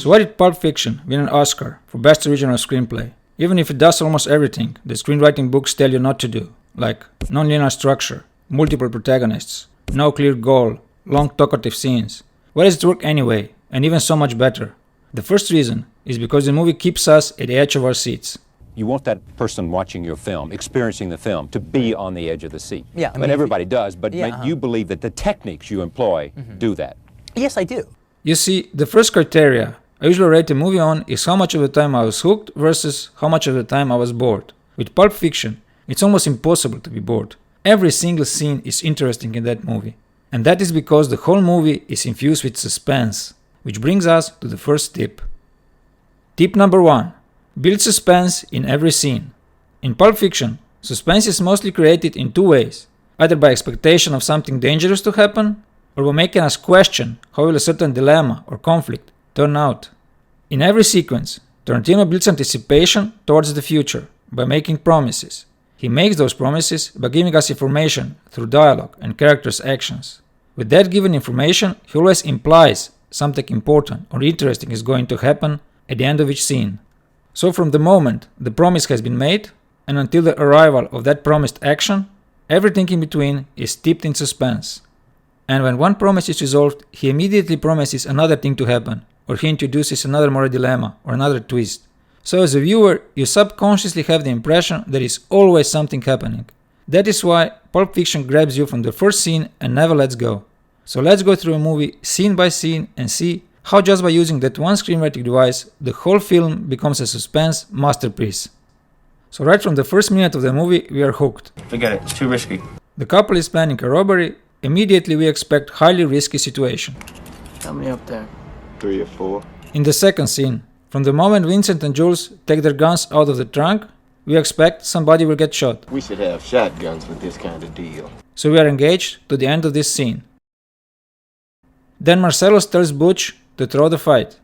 So why did Pulp Fiction win an Oscar for Best Original Screenplay? Even if it does almost everything the screenwriting books tell you not to do, like non-linear structure, multiple protagonists, no clear goal, long talkative scenes. Why does it work anyway, and even so much better? The first reason is because the movie keeps us at the edge of our seats. You want that person watching your film, experiencing the film, to be on the edge of the seat. Yeah, I mean, everybody does, but yeah, you believe that the techniques you employ do that. Yes, I do. You see, the first criteria I usually rate a movie on is how much of the time I was hooked versus how much of the time I was bored. With Pulp Fiction, it's almost impossible to be bored. Every single scene is interesting in that movie. And that is because the whole movie is infused with suspense, which brings us to the first tip. Tip number 1. Build suspense in every scene. In Pulp Fiction, suspense is mostly created in two ways, either by expectation of something dangerous to happen, or by making us question how will a certain dilemma or conflict turn out. In every sequence, Tarantino builds anticipation towards the future by making promises. He makes those promises by giving us information through dialogue and characters' actions. With that given information, he always implies something important or interesting is going to happen at the end of each scene. So from the moment the promise has been made and until the arrival of that promised action, everything in between is steeped in suspense. And when one promise is resolved, he immediately promises another thing to happen, or he introduces another moral dilemma or another twist. So as a viewer, you subconsciously have the impression there is always something happening. That is why Pulp Fiction grabs you from the first scene and never lets go. So let's go through a movie scene by scene and see how just by using that one screenwriting device, the whole film becomes a suspense masterpiece. So right from the first minute of the movie, we are hooked. Forget it, it's too risky. The couple is planning a robbery. Immediately we expect highly risky situation. How many up there? 3 or 4. In the second scene, from the moment Vincent and Jules take their guns out of the trunk, we expect somebody will get shot. We should have shotguns with this kind of deal. So we are engaged to the end of this scene. Then Marcellus tells Butch to throw the fight.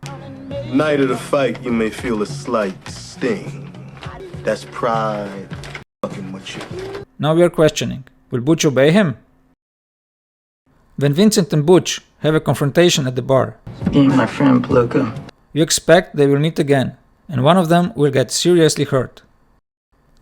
Night of the fight, you may feel a slight sting. That's pride fucking with you. Now we are questioning, will Butch obey him? When Vincent and Butch have a confrontation at the bar, Me and my friend Pluka. you expect they will meet again, and one of them will get seriously hurt.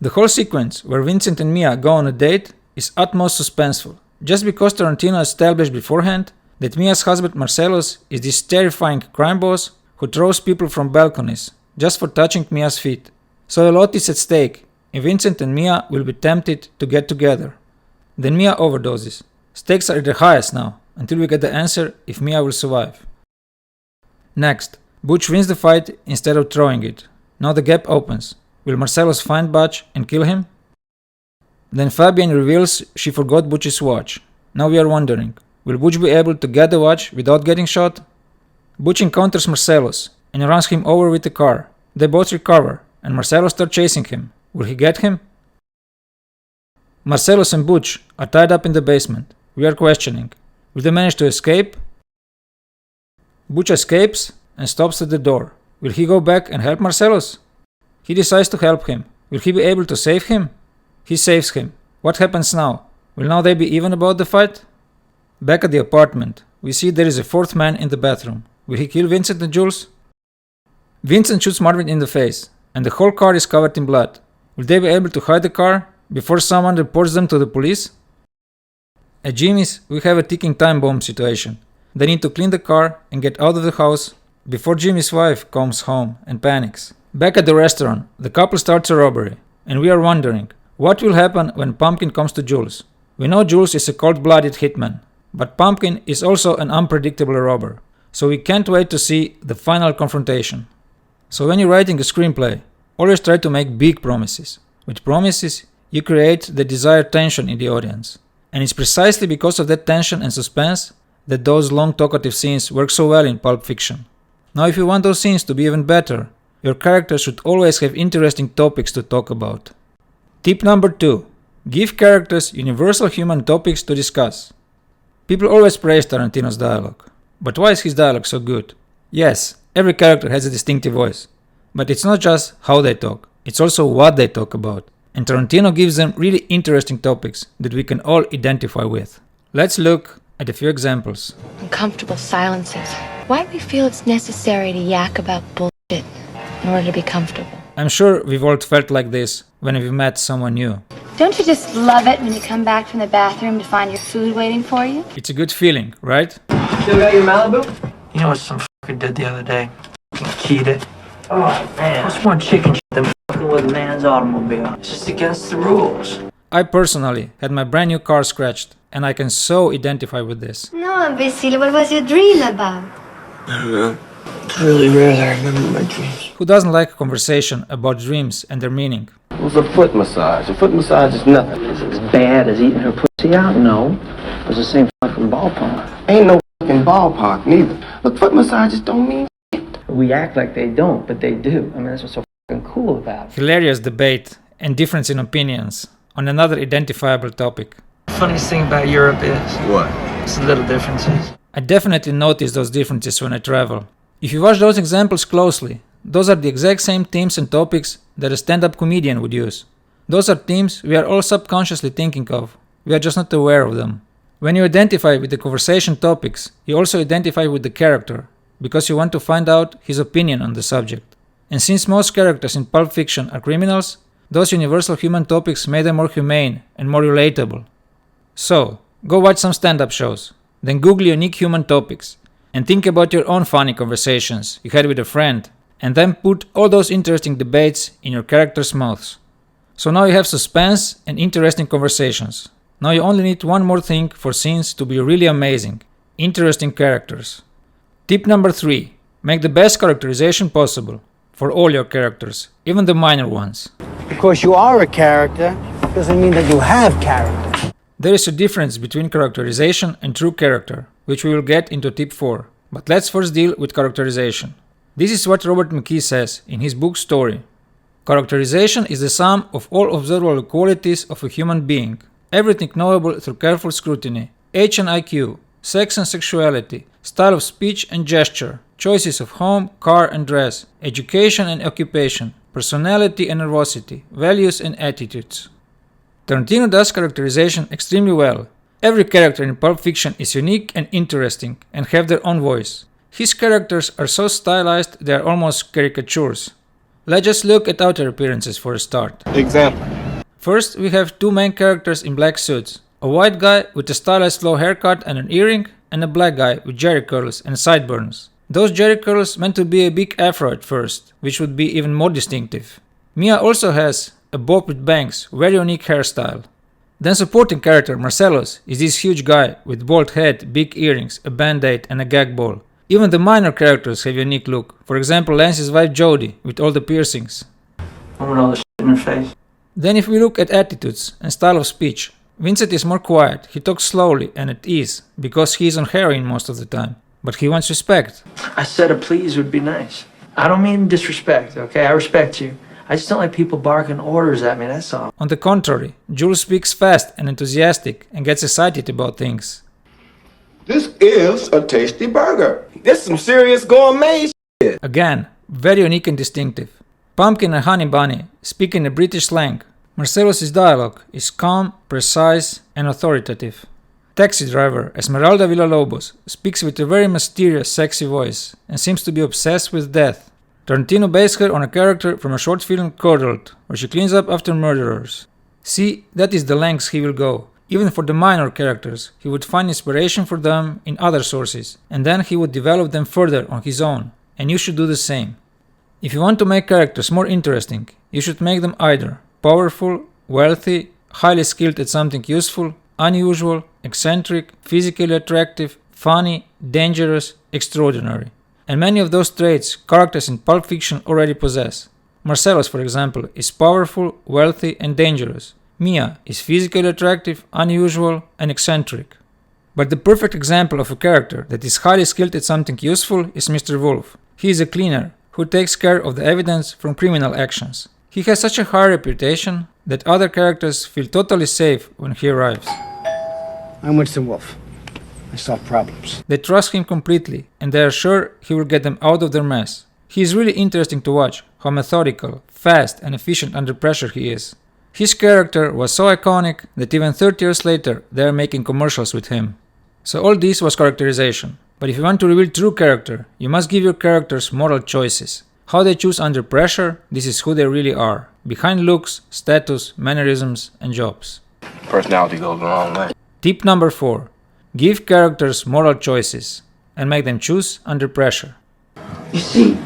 The whole sequence where Vincent and Mia go on a date is utmost suspenseful, just because Tarantino established beforehand that Mia's husband Marcellus is this terrifying crime boss who throws people from balconies just for touching Mia's feet. So a lot is at stake, and Vincent and Mia will be tempted to get together. Then Mia overdoses. Stakes are at the highest now, until we get the answer if Mia will survive. Next, Butch wins the fight instead of throwing it. Now the gap opens. Will Marcellus find Butch and kill him? Then Fabienne reveals she forgot Butch's watch. Now we are wondering, will Butch be able to get the watch without getting shot? Butch encounters Marcellus and runs him over with the car. They both recover, and Marcellus starts chasing him. Will he get him? Marcellus and Butch are tied up in the basement. We are questioning, will they manage to escape? Butch escapes and stops at the door. Will he go back and help Marcellus? He decides to help him. Will he be able to save him? He saves him. What happens now? Will now they be even about the fight? Back at the apartment, we see there is a fourth man in the bathroom. Will he kill Vincent and Jules? Vincent shoots Marvin in the face, and the whole car is covered in blood. Will they be able to hide the car before someone reports them to the police? At Jimmy's, we have a ticking time bomb situation. They need to clean the car and get out of the house before Jimmy's wife comes home and panics. Back at the restaurant, the couple starts a robbery, and we are wondering, what will happen when Pumpkin comes to Jules? We know Jules is a cold-blooded hitman, but Pumpkin is also an unpredictable robber, so we can't wait to see the final confrontation. So when you're writing a screenplay, always try to make big promises. With promises, you create the desired tension in the audience. And it's precisely because of that tension and suspense that those long talkative scenes work so well in Pulp Fiction. Now if you want those scenes to be even better, your characters should always have interesting topics to talk about. Tip number 2. Give characters universal human topics to discuss. People always praise Tarantino's dialogue. But why is his dialogue so good? Yes, every character has a distinctive voice. But it's not just how they talk, it's also what they talk about. And Tarantino gives them really interesting topics that we can all identify with. Let's look at a few examples. Uncomfortable silences. Why do we feel it's necessary to yak about bullshit in order to be comfortable? I'm sure we've all felt like this when we've met someone new. Don't you just love it when you come back from the bathroom to find your food waiting for you? It's a good feeling, right? Still got your Malibu? You know what some fucker did the other day? Keyed it. Oh, man. What's more chicken shit than fucking with a man's automobile? It's just against the rules. I personally had my brand new car scratched, and I can so identify with this. No, imbecile, what was your dream about? I don't know. It's really rare that I remember my dreams. Who doesn't like a conversation about dreams and their meaning? It was a foot massage. A foot massage is nothing. Is it as bad as eating her pussy out? No. It was the same fucking ballpark. Ain't no fucking ballpark neither. Look, foot massages don't mean shit. We act like they don't, but they do. I mean, that's what's so fucking cool about it. Hilarious debate and difference in opinions on another identifiable topic. The funniest thing about Europe is... What? It's the little differences. I definitely notice those differences when I travel. If you watch those examples closely, those are the exact same themes and topics that a stand-up comedian would use. Those are themes we are all subconsciously thinking of, we are just not aware of them. When you identify with the conversation topics, you also identify with the character, because you want to find out his opinion on the subject. And since most characters in Pulp Fiction are criminals, those universal human topics made them more humane and more relatable. So, go watch some stand-up shows, then Google unique human topics, and think about your own funny conversations you had with a friend, and then put all those interesting debates in your characters' mouths. So now you have suspense and interesting conversations. Now you only need one more thing for scenes to be really amazing: interesting characters. Tip number 3. Make the best characterization possible for all your characters, even the minor ones. Because you are a character doesn't mean that you have character. There is a difference between characterization and true character, which we will get into tip 4. But let's first deal with characterization. This is what Robert McKee says in his book Story. Characterization is the sum of all observable qualities of a human being, everything knowable through careful scrutiny, age and IQ, sex and sexuality, style of speech and gesture, choices of home, car and dress, education and occupation, personality and nervosity, values and attitudes. Tarantino does characterization extremely well. Every character in Pulp Fiction is unique and interesting and have their own voice. His characters are so stylized they are almost caricatures. Let's just look at outer appearances for a start. Example. First, we have two main characters in black suits. A white guy with a stylized low haircut and an earring, and a black guy with jerry curls and sideburns. Those jerry curls meant to be a big afro at first, which would be even more distinctive. Mia also has a bob with bangs, very unique hairstyle. Then supporting character Marcellus is this huge guy with bald head, big earrings, a band-aid and a gag ball. Even the minor characters have a unique look. For example, Lance's wife Jodie with all the piercings. I want all the shit in her face. Then if we look at attitudes and style of speech, Vincent is more quiet, he talks slowly and at ease, because he is on heroin most of the time. But he wants respect. I said a please would be nice. I don't mean disrespect, okay? I respect you. I just don't like people barking orders at me, that's all. On the contrary, Jules speaks fast and enthusiastic and gets excited about things. This is a tasty burger. This is some serious gourmet shit. Again, very unique and distinctive. Pumpkin and Honey Bunny speak in a British slang. Marcellus's dialogue is calm, precise, and authoritative. Taxi driver Esmeralda Villalobos speaks with a very mysterious, sexy voice and seems to be obsessed with death. Tarantino based her on a character from a short film Curdled, where she cleans up after murderers. See, that is the lengths he will go. Even for the minor characters, he would find inspiration for them in other sources, and then he would develop them further on his own, and you should do the same. If you want to make characters more interesting, you should make them either powerful, wealthy, highly skilled at something useful, unusual, eccentric, physically attractive, funny, dangerous, extraordinary. And many of those traits characters in Pulp Fiction already possess. Marcellus, for example, is powerful, wealthy, and dangerous. Mia is physically attractive, unusual, and eccentric. But the perfect example of a character that is highly skilled at something useful is Mr. Wolf. He is a cleaner who takes care of the evidence from criminal actions. He has such a high reputation that other characters feel totally safe when he arrives. I'm Winston Wolfe. I solve problems. They trust him completely, and they are sure he will get them out of their mess. He is really interesting to watch how methodical, fast, and efficient under pressure he is. His character was so iconic that even 30 years later they are making commercials with him. So all this was characterization. But if you want to reveal true character, you must give your characters moral choices. How they choose under pressure, this is who they really are. Behind looks, status, mannerisms, and jobs. Personality goes a long way. Tip number 4. Give characters moral choices and make them choose under pressure. You see,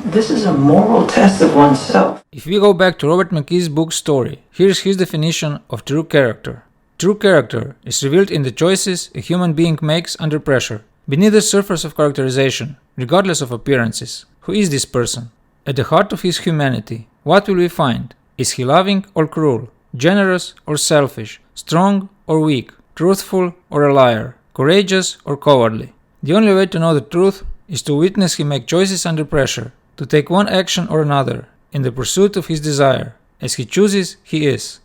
this is a moral test of oneself. If we go back to Robert McKee's book Story, here's his definition of true character. True character is revealed in the choices a human being makes under pressure. Beneath the surface of characterization, regardless of appearances, who is this person? At the heart of his humanity, what will we find? Is he loving or cruel? Generous or selfish? Strong or weak? Truthful or a liar? Courageous or cowardly? The only way to know the truth is to witness him make choices under pressure, to take one action or another in the pursuit of his desire. As he chooses, he is.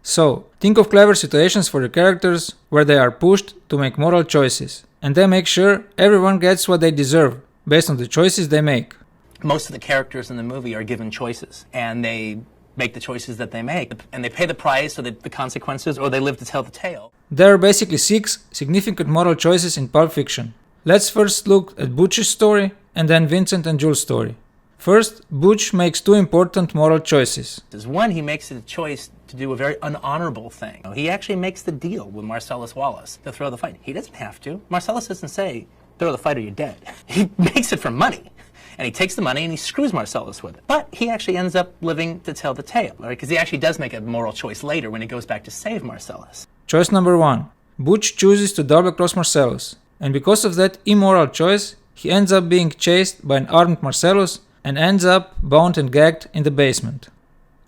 So, think of clever situations for the characters where they are pushed to make moral choices, and they make sure everyone gets what they deserve based on the choices they make. Most of the characters in the movie are given choices, and they make the choices that they make, and they pay the price or the consequences, or they live to tell the tale. There are basically 6 significant moral choices in Pulp Fiction. Let's first look at Butch's story and then Vincent and Jules' story. First, Butch makes 2 important moral choices. One, he makes a choice to do a very unhonorable thing. He actually makes the deal with Marcellus Wallace to throw the fight. He doesn't have to. Marcellus doesn't say, throw the fight or you're dead. He makes it for money. And he takes the money and he screws Marcellus with it. But he actually ends up living to tell the tale, right? Because he actually does make a moral choice later when he goes back to save Marcellus. Choice number 1. Butch chooses to double-cross Marcellus. And because of that immoral choice, he ends up being chased by an armed Marcellus and ends up bound and gagged in the basement.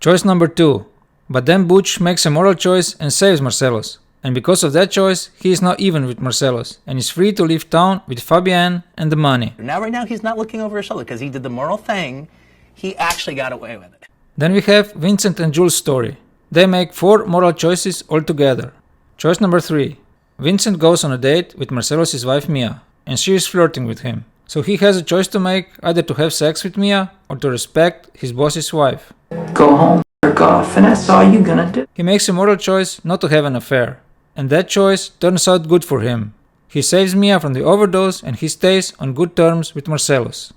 Choice number 2. But then Butch makes a moral choice and saves Marcellus. And because of that choice, he is now even with Marcellus and is free to leave town with Fabienne and the money. Right now he's not looking over his shoulder because he did the moral thing. He actually got away with it. Then we have Vincent and Jules' story. They make 4 moral choices altogether. Choice number 3. Vincent goes on a date with Marcellus' wife Mia, and she is flirting with him. So he has a choice to make, either to have sex with Mia or to respect his boss's wife. Go home, jerk off, and that's all you're gonna do. He makes a moral choice not to have an affair, and that choice turns out good for him. He saves Mia from the overdose and he stays on good terms with Marcellus.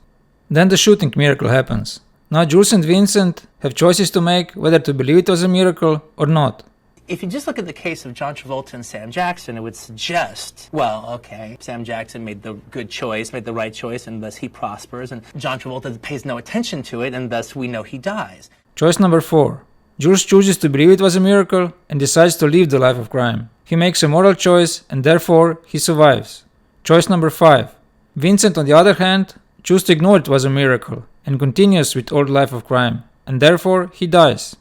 Then the shooting miracle happens. Now Jules and Vincent have choices to make whether to believe it was a miracle or not. If you just look at the case of John Travolta and Sam Jackson, it would suggest, well, okay, Sam Jackson made the good choice, made the right choice, and thus he prospers, and John Travolta pays no attention to it, and thus we know he dies. Choice number 4. Jules chooses to believe it was a miracle and decides to live the life of crime. He makes a moral choice and therefore he survives. Choice number 5. Vincent, on the other hand, chooses to ignore it was a miracle and continues with old life of crime, and therefore he dies.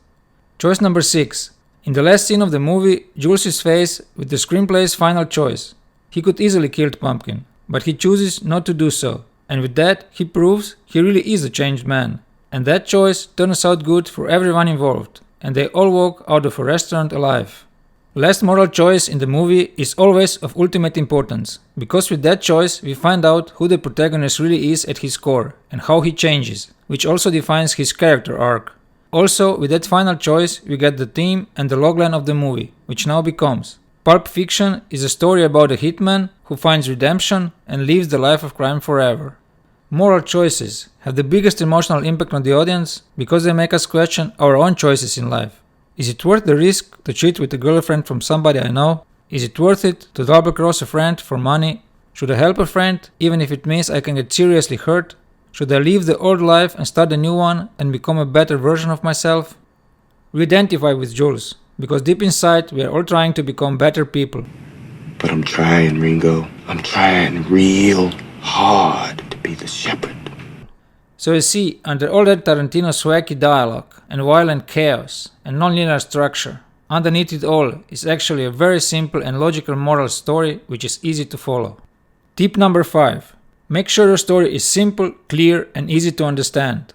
Choice number 6. In the last scene of the movie, Jules is faced with the screenplay's final choice. He could easily kill Pumpkin, but he chooses not to do so, and with that he proves he really is a changed man. And that choice turns out good for everyone involved, and they all walk out of a restaurant alive. Last moral choice in the movie is always of ultimate importance, because with that choice we find out who the protagonist really is at his core, and how he changes, which also defines his character arc. Also, with that final choice, we get the theme and the logline of the movie, which now becomes: Pulp Fiction is a story about a hitman who finds redemption and lives the life of crime forever. Moral choices have the biggest emotional impact on the audience because they make us question our own choices in life. Is it worth the risk to cheat with a girlfriend from somebody I know? Is it worth it to double-cross a friend for money? Should I help a friend even if it means I can get seriously hurt? Should I leave the old life and start a new one and become a better version of myself? We identify with Jules, because deep inside we are all trying to become better people. But I'm trying, Ringo. I'm trying real hard to be the shepherd. So you see, under all that Tarantino's wacky dialogue and violent chaos and non-linear structure, underneath it all is actually a very simple and logical moral story which is easy to follow. Tip number 5. Make sure your story is simple, clear, and easy to understand.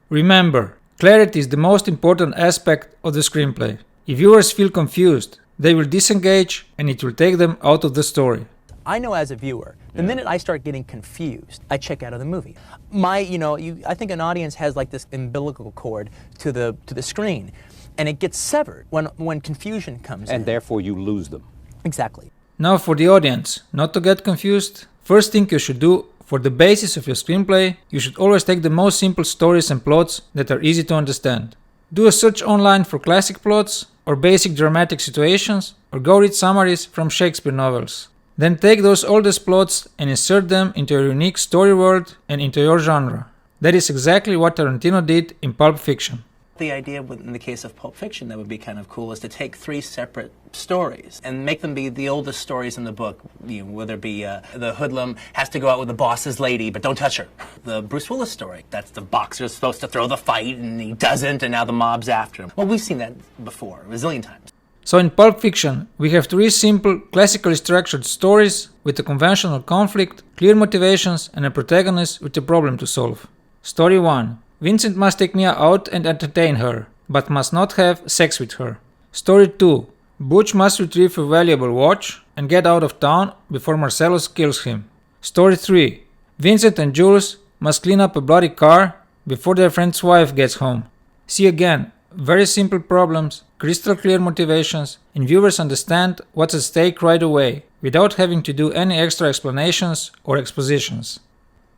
Remember, clarity is the most important aspect of the screenplay. If viewers feel confused, they will disengage and it will take them out of the story. I know as a viewer, the minute I start getting confused, I check out of the movie. I think an audience has like this umbilical cord to the screen, and it gets severed when confusion comes in. And therefore you lose them. Exactly. Now for the audience, not to get confused, first thing you should do, for the basis of your screenplay, you should always take the most simple stories and plots that are easy to understand. Do a search online for classic plots, or basic dramatic situations, or go read summaries from Shakespeare novels. Then take those oldest plots and insert them into your unique story world and into your genre. That is exactly what Tarantino did in Pulp Fiction. The idea in the case of Pulp Fiction that would be kind of cool is to take 3 separate stories and make them be the oldest stories in the book. Whether it be the hoodlum has to go out with the boss's lady, but don't touch her. The Bruce Willis story, that's the boxer's supposed to throw the fight and he doesn't, and now the mob's after him. Well, we've seen that before, a zillion times. So in Pulp Fiction, we have 3 simple, classically structured stories with a conventional conflict, clear motivations, and a protagonist with a problem to solve. Story 1. Vincent must take Mia out and entertain her, but must not have sex with her. Story 2. Butch must retrieve a valuable watch and get out of town before Marcellus kills him. Story 3. Vincent and Jules must clean up a bloody car before their friend's wife gets home. See again, very simple problems, crystal clear motivations, and viewers understand what's at stake right away, without having to do any extra explanations or expositions.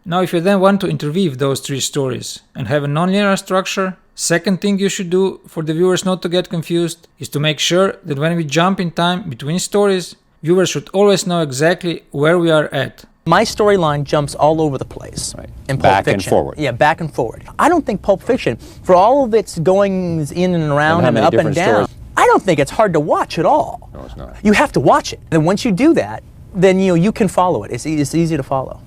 Now if you then want to interweave those 3 stories and have a non-linear structure, second thing you should do for the viewers not to get confused is to make sure that when we jump in time between stories, viewers should always know exactly where we are at. My storyline jumps all over the place in Pulp Back Fiction. and forward. Yeah, back and forward. I don't think Pulp Fiction, for all of its goings in and around and up and down, I don't think it's hard to watch at all. No, it's not. You have to watch it. And once you do that, then you can follow it. It's easy to follow.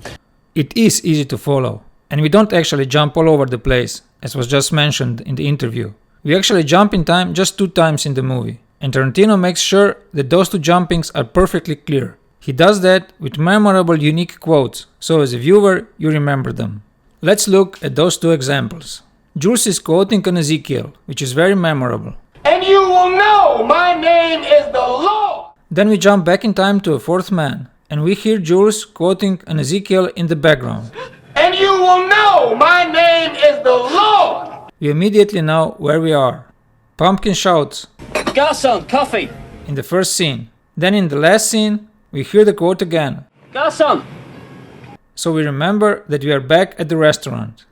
It is easy to follow, and we don't actually jump all over the place, as was just mentioned in the interview. We actually jump in time just 2 times in the movie, and Tarantino makes sure that those 2 jumpings are perfectly clear. He does that with memorable unique quotes, so as a viewer you remember them. Let's look at those 2 examples. Jules is quoting an Ezekiel, which is very memorable. And you will know my name is the Lord. Then we jump back in time to a 4th man, and we hear Jules quoting an Ezekiel in the background. And you will know my name is the Lord. We immediately know where we are. Pumpkin shouts, Garçon, coffee. in the first scene. Then in the last scene, we hear the quote again. Garçon. So we remember that we are back at the restaurant.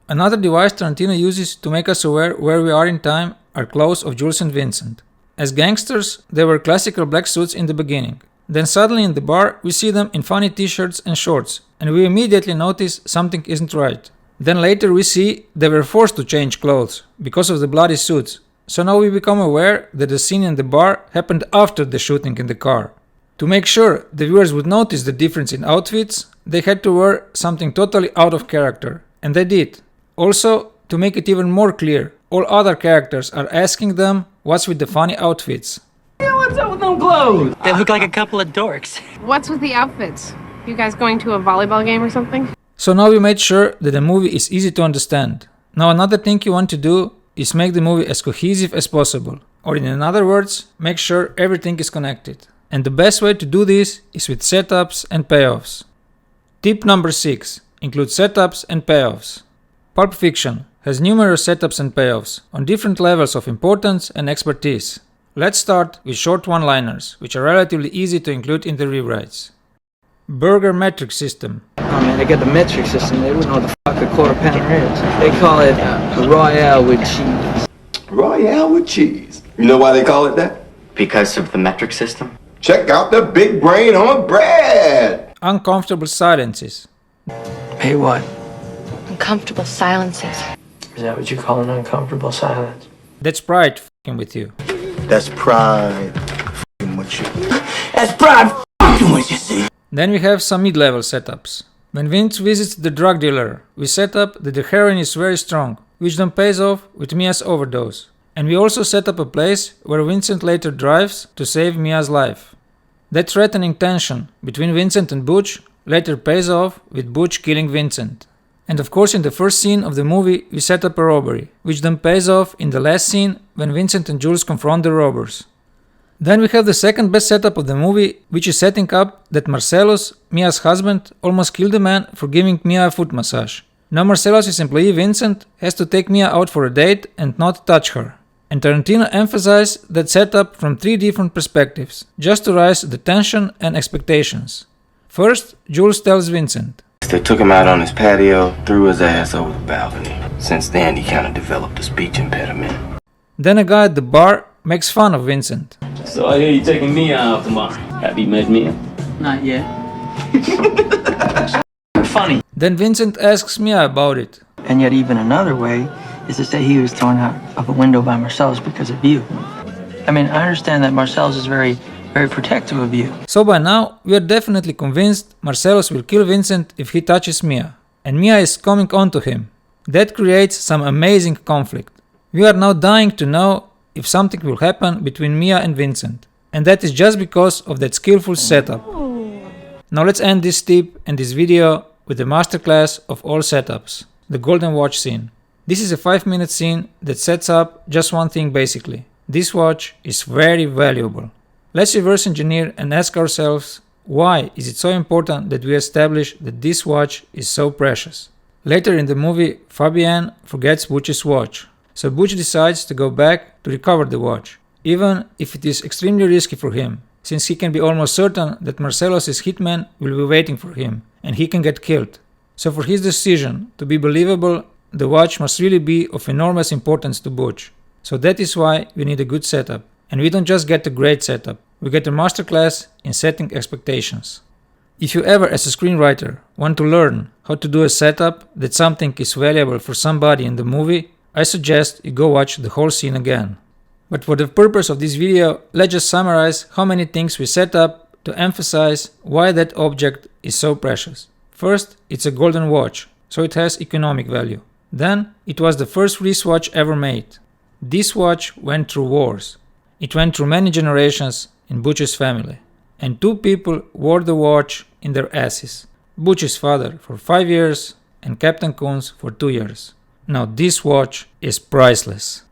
Another device Tarantino uses to make us aware where we are in time are clothes of Jules and Vincent. As gangsters, they were classical black suits in the beginning. Then suddenly in the bar, we see them in funny t-shirts and shorts, and we immediately notice something isn't right. Then later we see they were forced to change clothes because of the bloody suits. So now we become aware that the scene in the bar happened after the shooting in the car. To make sure the viewers would notice the difference in outfits, they had to wear something totally out of character, and they did. Also, to make it even more clear, all other characters are asking them what's with the funny outfits. What's up with them clothes? They look like a couple of dorks. What's with the outfits? You guys going to a volleyball game or something? So now we made sure that the movie is easy to understand. Now another thing you want to do is make the movie as cohesive as possible. Or in other words, make sure everything is connected. And the best way to do this is with setups and payoffs. Tip number 6. Include setups and payoffs. Pulp Fiction has numerous setups and payoffs on different levels of importance and expertise. Let's start with short one-liners, which are relatively easy to include in the rewrites. Burger metric system. Oh man, they got the metric system. They wouldn't know what the fuck a quarter pounder is. They call it Royale with cheese. Royale with cheese. You know why they call it that? Because of the metric system? Check out the big brain on bread. Uncomfortable silences. Hey, what? Uncomfortable silences. Is that what you call an uncomfortable silence? That's pride f***ing with you. That's pride f***ing with you. That's pride f***ing with you, see? Then we have some mid-level setups. When Vince visits the drug dealer, we set up that the heroin is very strong, which then pays off with Mia's overdose. And we also set up a place where Vincent later drives to save Mia's life. That threatening tension between Vincent and Butch later pays off with Butch killing Vincent. And of course in the first scene of the movie we set up a robbery, which then pays off in the last scene when Vincent and Jules confront the robbers. Then we have the second best setup of the movie, which is setting up that Marcellus, Mia's husband, almost killed a man for giving Mia a foot massage. Now Marcellus' employee Vincent has to take Mia out for a date and not touch her. And Tarantino emphasized that setup from 3 different perspectives, just to raise the tension and expectations. First, Jules tells Vincent. They took him out on his patio, threw his ass over the balcony. Since then, he kind of developed a speech impediment. Then a guy at the bar makes fun of Vincent. So I hear you taking Mia out tomorrow. Have you met Mia? Not yet. Funny. Then Vincent asks Mia about it. And yet even another way is to say he was thrown out of a window by Marcellus because of you. I mean, I understand that Marcellus is very protective of you. So by now, we are definitely convinced Marcellus will kill Vincent if he touches Mia, and Mia is coming on to him. That creates some amazing conflict. We are now dying to know if something will happen between Mia and Vincent, and that is just because of that skillful setup. Now let's end this tip and this video with the masterclass of all setups, the golden watch scene. This is a 5-minute scene that sets up just one thing basically. This watch is very valuable. Let's reverse engineer and ask ourselves, why is it so important that we establish that this watch is so precious? Later in the movie, Fabienne forgets Butch's watch, so Butch decides to go back to recover the watch, even if it is extremely risky for him, since he can be almost certain that Marcellus' hitman will be waiting for him, and he can get killed. So for his decision to be believable, the watch must really be of enormous importance to Butch. So that is why we need a good setup. And we don't just get a great setup, we get a masterclass in setting expectations. If you ever as a screenwriter want to learn how to do a setup that something is valuable for somebody in the movie, I suggest you go watch the whole scene again. But for the purpose of this video, let's just summarize how many things we set up to emphasize why that object is so precious. First, it's a golden watch, so it has economic value. Then, it was the first wristwatch ever made. This watch went through wars. It went through many generations in Butch's family. And 2 people wore the watch in their asses. Butch's father for 5 years and Captain Coons for 2 years. Now this watch is priceless.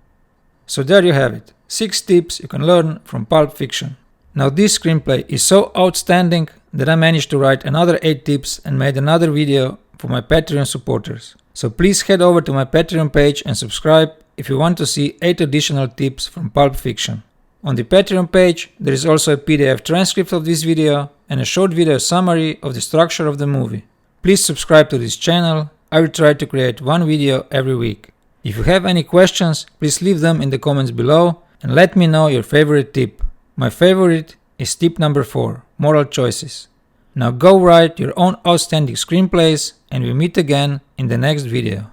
So there you have it. 6 tips you can learn from Pulp Fiction. Now this screenplay is so outstanding that I managed to write another 8 tips and made another video for my Patreon supporters. So please head over to my Patreon page and subscribe if you want to see 8 additional tips from Pulp Fiction. On the Patreon page, there is also a PDF transcript of this video and a short video summary of the structure of the movie. Please subscribe to this channel. I will try to create 1 video every week. If you have any questions, please leave them in the comments below and let me know your favorite tip. My favorite is tip number 4, moral choices. Now go write your own outstanding screenplays and we meet again in the next video.